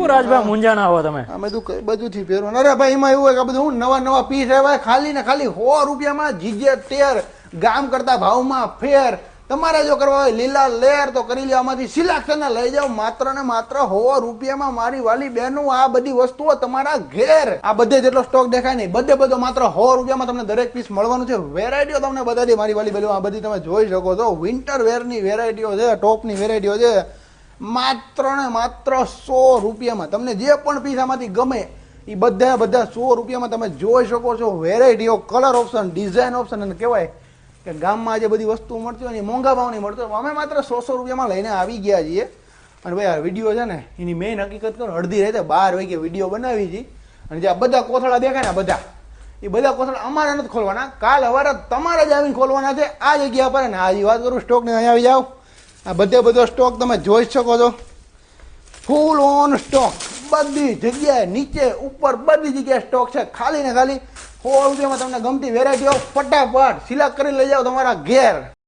હું રાજભાઈ મુંજાણા આવો તમે આ બધું થી પહેરવાનું. અરે ભાઈ એમાં એવું હોય કે બધું નવા પીસ આવ્યા ખાલી ને ખાલી 100 રૂપિયામાં જીજે ટેર ગામ કરતા ભાવમાં ફેર. તમારે જો કરવા હોય લીલા લેર તો કરી લે, આમાંથી સિલેક્શન લઈ જાઓ માત્ર ને માત્ર 100 રૂપિયામાં. મારી વાલી બહેનો આ બધી વસ્તુઓ તમારા ઘેર. આ બધે જેટલો સ્ટોક દેખાય નહીં બધો માત્ર 100 રૂપિયામાં તમને દરેક પીસ મળવાનું છે. વેરાયટીઓ તમને બધાની મારી વાલી બહેનો આ બધી તમે જોઈ શકો છો. વિન્ટર વેરની વેરાયટીઓ છે, ટોપની વેરાયટીઓ છે, માત્ર ને માત્ર 100 રૂપિયામાં. તમને જે પણ પીસ આમાંથી ગમે એ બધા 100 રૂપિયામાં તમે જોઈ શકો છો. વેરાયટીઓ, કલર ઓપ્શન, ડિઝાઇન ઓપ્શન. અને કહેવાય કે ગામમાં જે બધી વસ્તુ મળતી હોય ને મોંઘા ભાવ નહીં મળતો, અમે માત્ર 100 રૂપિયામાં લઈને આવી ગયા છીએ. અને ભાઈ આ વિડીયો છે ને એની મેઇન હકીકત કરો, અડધી રાતે 12 વાગે વિડીયો બનાવી છે. અને જે આ બધા કોથળા દેખાય ને બધા કોથળા અમારે નથી ખોલવાના, કાલ સવારે તમારે જ આવીને ખોલવાના છે આ જગ્યા પર. ને આ વાત કરું સ્ટોકને અહીંયા આવી જાઓ. આ બધો સ્ટોક તમે જોઈ શકો છો. ફૂલ ઓન સ્ટોક, બધી જગ્યાએ નીચે ઉપર બધી જગ્યાએ સ્ટોક છે. ખાલી ને ખાલી 100 રૂપિયામાં તમને ગમતી વેરાયટીઓ ફટાફટ સિલેક્ટ કરી લઈ જાઓ તમારા ઘેર.